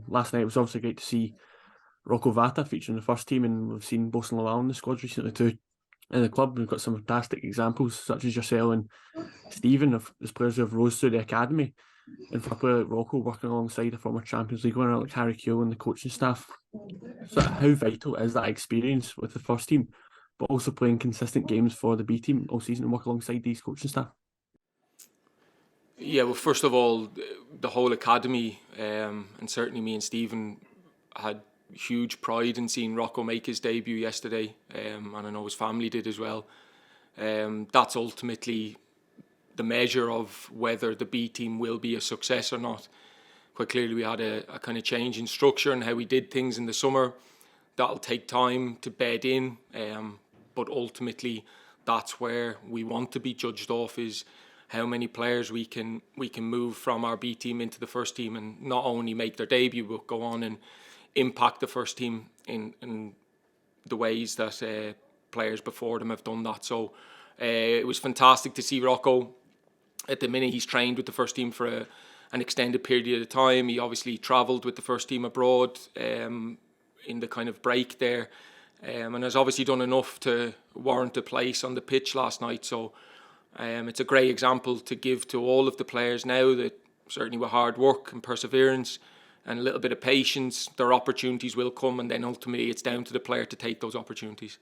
Last night it was obviously great to see Rocco Vata featuring the first team, and we've seen Bosan Lawal in the squad recently too. In the club, we've got some fantastic examples such as yourself and Stephen as players who have rose through the academy. And for a player like Rocco working alongside a former Champions League winner like Harry Kewell and the coaching staff, so how vital is that experience with the first team, but also playing consistent games for the B team all season and work alongside these coaching staff? Yeah, well, first of all, the whole academy, and certainly me and Stephen had huge pride in seeing Rocco make his debut yesterday, and I know his family did as well. That's ultimately the measure of whether the B team will be a success or not. Quite clearly, we had a kind of change in structure and how we did things in the summer. That'll take time to bed in, but ultimately, that's where we want to be judged off, is how many players we can move from our B team into the first team, and not only make their debut but go on and impact the first team in the ways that players before them have done that. So it was fantastic to see Rocco. At the minute, he's trained with the first team for an extended period of time. He obviously travelled with the first team abroad in the kind of break there, and has obviously done enough to warrant a place on the pitch last night. So it's a great example to give to all of the players now that certainly with hard work and perseverance and a little bit of patience, their opportunities will come, and then ultimately it's down to the player to take those opportunities.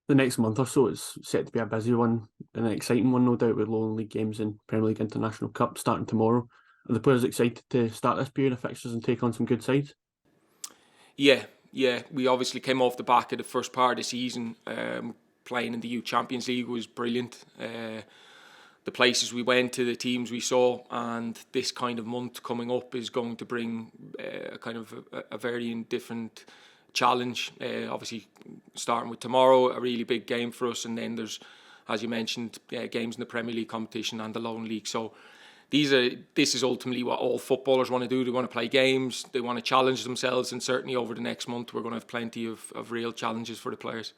The next month or so is set to be a busy one and an exciting one, no doubt, with Lowland League games and Premier League International Cup starting tomorrow. Are the players excited to start this period of fixtures and take on some good sides? Yeah. We obviously came off the back of the first part of the season. Playing in the Youth Champions League was brilliant. The places we went to, the teams we saw, and this kind of month coming up is going to bring a very different challenge. Obviously, starting with tomorrow, a really big game for us, and then there's, as you mentioned, games in the Premier League competition and the Lowland League. So this is ultimately what all footballers want to do. They want to play games, they want to challenge themselves, and certainly over the next month we're going to have plenty of real challenges for the players.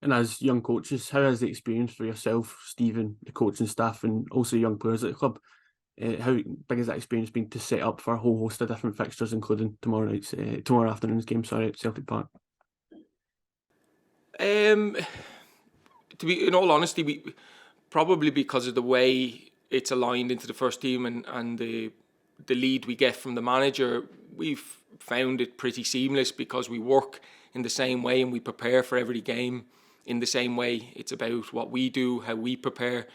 And as young coaches, how has the experience for yourself, Stephen, the coaching staff, and also young players at the club, how big has that experience been to set up for a whole host of different fixtures, including tomorrow afternoon's game, at Celtic Park? To be in all honesty, we probably, because of the way it's aligned into the first team and the lead we get from the manager, we've found it pretty seamless because we work in the same way and we prepare for every game in the same way. It's about what we do, how we prepare,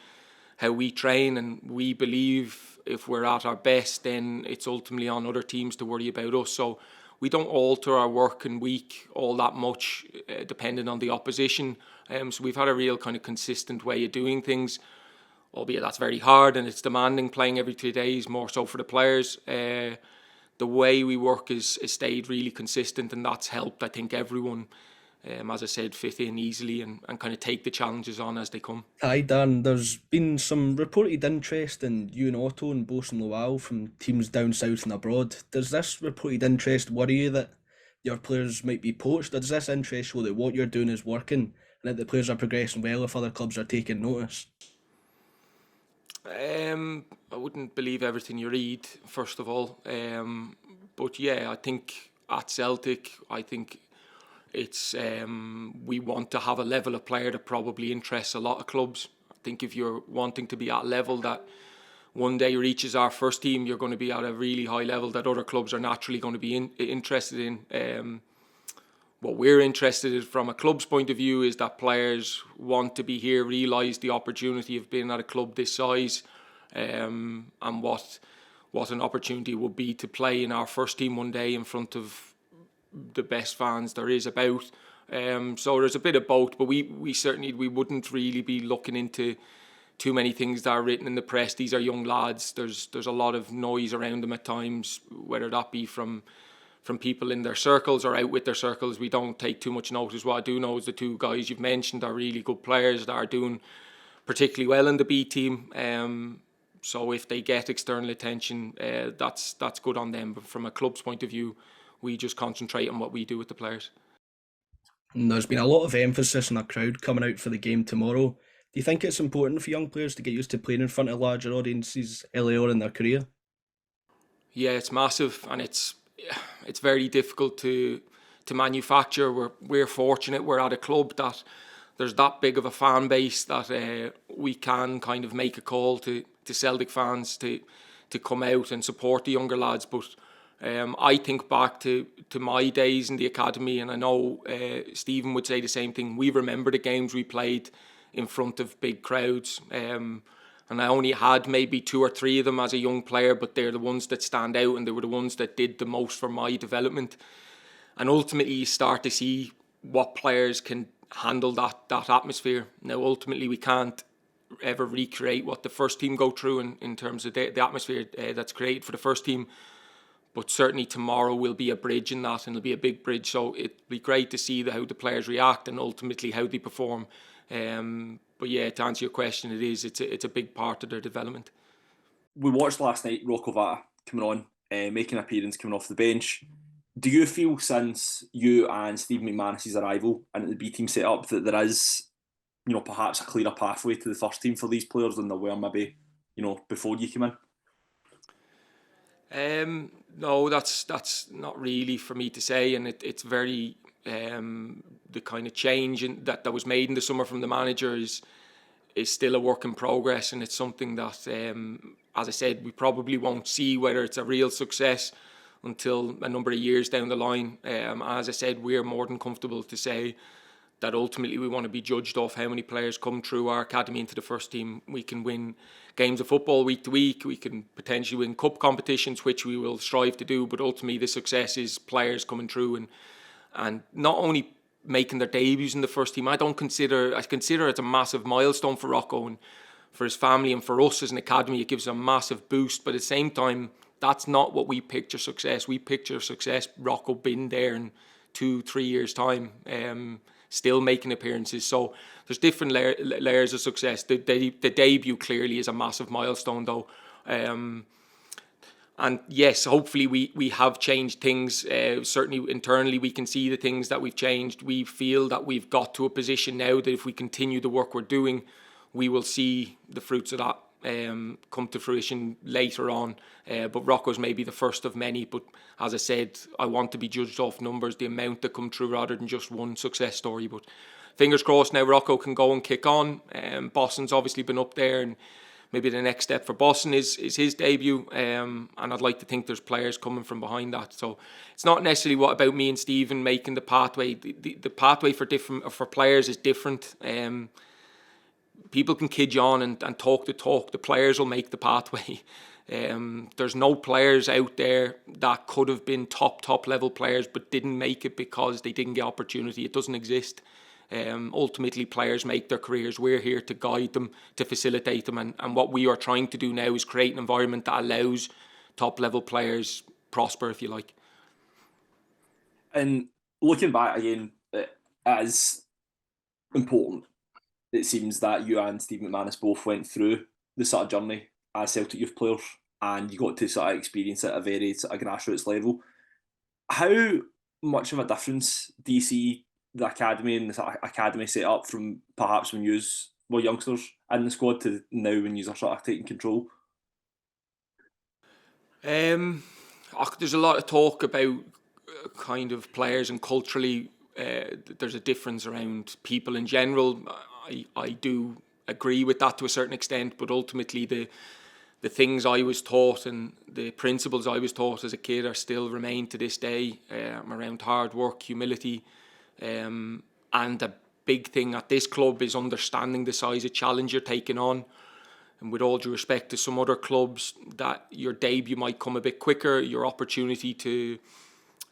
how we train, and we believe if we're at our best, then it's ultimately on other teams to worry about us. So we don't alter our work and week all that much, depending on the opposition. So we've had a real kind of consistent way of doing things, albeit that's very hard and it's demanding, playing every 2 days, more so for the players. The way we work has stayed really consistent, and that's helped, I think, everyone, as I said, fit in easily and kind of take the challenges on as they come. Hi Dan, there's been some reported interest in you and Otto and Bosan Lowell from teams down south and abroad. Does this reported interest worry you that your players might be poached, or does this interest show that what you're doing is working and that the players are progressing well if other clubs are taking notice? I wouldn't believe everything you read, first of all. But yeah, I think at Celtic, I think it's we want to have a level of player that probably interests a lot of clubs. I think if you're wanting to be at a level that one day reaches our first team, you're going to be at a really high level that other clubs are naturally going to be interested in. What we're interested in from a club's point of view is that players want to be here, realise the opportunity of being at a club this size, and what an opportunity would be to play in our first team one day in front of the best fans there is about. So there's a bit of both, but we certainly wouldn't really be looking into too many things that are written in the press. These are young lads. There's a lot of noise around them at times, whether that be from people in their circles or out with their circles. We don't take too much notice. What I do know is the two guys you've mentioned are really good players that are doing particularly well in the B team. So if they get external attention, that's good on them. But from a club's point of view, we just concentrate on what we do with the players. And there's been a lot of emphasis on a crowd coming out for the game tomorrow. Do you think it's important for young players to get used to playing in front of larger audiences early on in their career? Yeah, it's massive, and it's it's very difficult to manufacture. We're fortunate. We're at a club that there's that big of a fan base that we can kind of make a call to Celtic fans to come out and support the younger lads. But I think back to my days in the academy, and I know Stephen would say the same thing. We remember the games we played in front of big crowds. And I only had maybe 2 or 3 of them as a young player, but they're the ones that stand out, and they were the ones that did the most for my development. And ultimately, you start to see what players can handle that atmosphere. Now, ultimately, we can't ever recreate what the first team go through in terms of the atmosphere that's created for the first team. But certainly tomorrow will be a bridge in that, and it'll be a big bridge. So it'll be great to see how the players react and ultimately how they perform. But yeah, to answer your question, it's a big part of their development. We watched last night Rocco Vata coming on, making an appearance, coming off the bench. Do you feel since you and Steve McManus's arrival and the B team set up that there is, perhaps a clearer pathway to the first team for these players than there were maybe, before you came in? No, that's not really for me to say, and it's very the kind of change that was made in the summer from the manager is still a work in progress, and it's something that, as I said, we probably won't see whether it's a real success until a number of years down the line. As I said, we're more than comfortable to say that ultimately we want to be judged off how many players come through our academy into the first team. We can win games of football week to week, we can potentially win cup competitions, which we will strive to do, but ultimately the success is players coming through and not only making their debuts in the first team. I consider it a massive milestone for Rocco and for his family, and for us as an academy it gives a massive boost. But at the same time, that's not what we picture success. We picture success Rocco being there in 2-3 years time, still making appearances. So there's different layers of success. The debut clearly is a massive milestone though. And yes, hopefully we have changed things. Certainly internally we can see the things that we've changed. We feel that we've got to a position now that if we continue the work we're doing, we will see the fruits of that come to fruition later on. But Rocco's maybe the first of many. But as I said, I want to be judged off numbers, the amount that come through rather than just one success story. But fingers crossed now Rocco can go and kick on. Boston's obviously been up there, and maybe the next step for Boston is his debut, and I'd like to think there's players coming from behind that. So it's not necessarily about me and Stephen making the pathway. The pathway for players is different. People can kid you on and talk the talk. The players will make the pathway. There's no players out there that could have been top level players but didn't make it because they didn't get opportunity. It doesn't exist. Ultimately players make their careers. We're here to guide them, to facilitate them, and what we are trying to do now is create an environment that allows top level players prosper, if you like. And looking back again, it is important, it seems, that you and Steve McManus both went through the sort of journey as Celtic youth players, and you got to sort of experience it at a very sort of grassroots level. How much of a difference do you see the academy and the sort of academy set up from perhaps when you were youngsters in the squad to now when you are sort of taking control? There's a lot of talk about kind of players, and culturally there's a difference around people in general. I do agree with that to a certain extent, but ultimately the things I was taught and the principles I was taught as a kid are still remain to this day, around hard work, humility, and a big thing at this club is understanding the size of challenge you're taking on. And with all due respect to some other clubs, that your debut might come a bit quicker, your opportunity to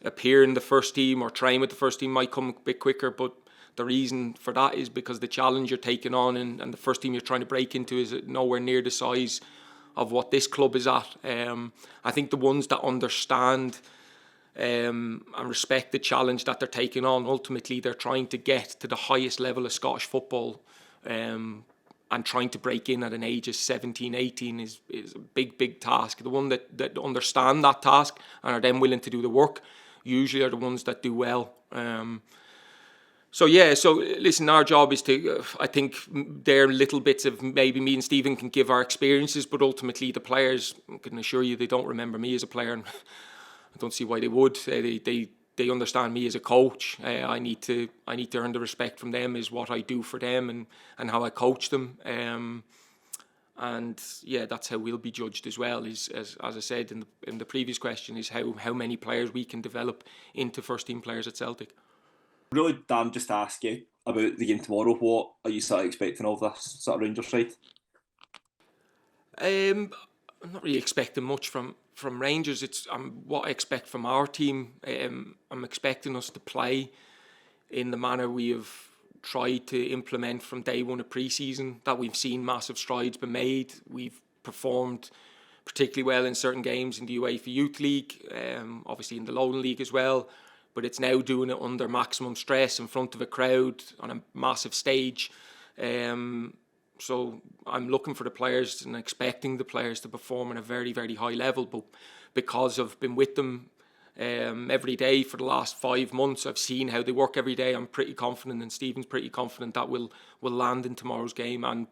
appear in the first team or train with the first team might come a bit quicker, but the reason for that is because the challenge you're taking on and the first team you're trying to break into is nowhere near the size of what this club is at. I think the ones that understand and respect the challenge that they're taking on, ultimately they're trying to get to the highest level of Scottish football, and trying to break in at an age of 17, 18 is a big task. The one that understand that task and are then willing to do the work usually are the ones that do well. So listen, our job is to, I think there are little bits of maybe me and Stephen can give our experiences, but ultimately the players, I can assure you they don't remember me as a player. I don't see why they would. They understand me as a coach. I need to earn the respect from them, is what I do for them and how I coach them. And yeah, that's how we'll be judged as well. Is as I said in the previous question, is how many players we can develop into first team players at Celtic. Really, Dan, just to ask you about the game tomorrow, what are you sort of expecting of this sort of Rangers side? I'm not really expecting much from Rangers. It's what I expect from our team. I'm expecting us to play in the manner we have tried to implement from day one of pre-season, that we've seen massive strides been made. We've performed particularly well in certain games in the UEFA Youth League, obviously in the Lowland League as well, but it's now doing it under maximum stress in front of a crowd on a massive stage. So I'm looking for the players and expecting the players to perform at a very, very high level, but because I've been with them every day for the last 5 months, I've seen how they work every day. I'm pretty confident, and Stephen's pretty confident that we'll land in tomorrow's game and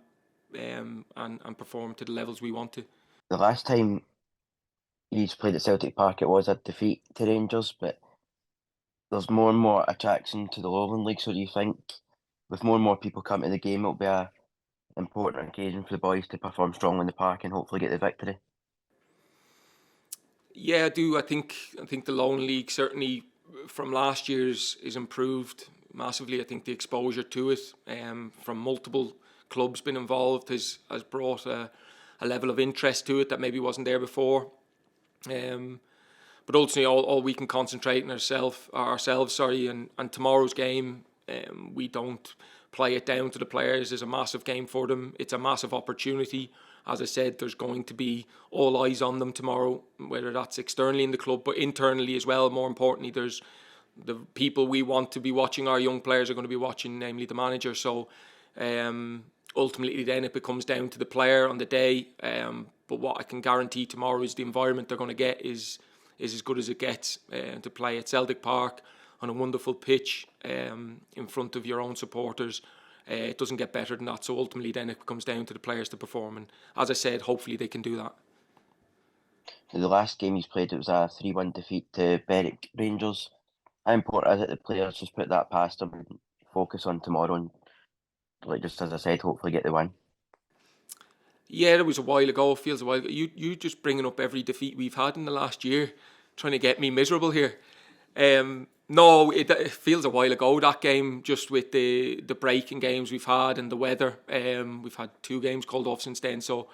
perform to the levels we want to. The last time he's played at Celtic Park, it was a defeat to Rangers, but there's more and more attraction to the Lowland League. So do you think with more and more people coming to the game, it'll be a important occasion for the boys to perform strongly in the park and hopefully get the victory? Yeah, I do. I think the Lowland League certainly from last year's is improved massively. I think the exposure to it from multiple clubs been involved has brought a level of interest to it that maybe wasn't there before. But ultimately, all we can concentrate on ourselves. And tomorrow's game, we don't play it down to the players. It's a massive game for them. It's a massive opportunity. As I said, there's going to be all eyes on them tomorrow, whether that's externally in the club, but internally as well. More importantly, there's the people we want to be watching, our young players are going to be watching, namely the manager. So ultimately then it becomes down to the player on the day. But what I can guarantee tomorrow is the environment they're going to get is as good as it gets to play at Celtic Park on a wonderful pitch in front of your own supporters. It doesn't get better than that. So ultimately then it comes down to the players to perform. And as I said, hopefully they can do that. The last game he's played, it was a 3-1 defeat to Berwick Rangers. How important is it the players just put that past them and focus on tomorrow and, like just as I said, hopefully get the win? Yeah, it was a while ago. It feels a while ago. You just bringing up every defeat we've had in the last year, trying to get me miserable here. No, it feels a while ago, that game, just with the break in games we've had and the weather. We've had 2 games called off since then. So,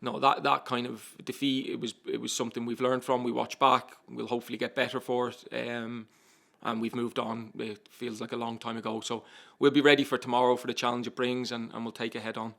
no, that kind of defeat, it was something we've learned from. We watch back. We'll hopefully get better for it. And we've moved on. It feels like a long time ago. So we'll be ready for tomorrow for the challenge it brings, and we'll take it head on.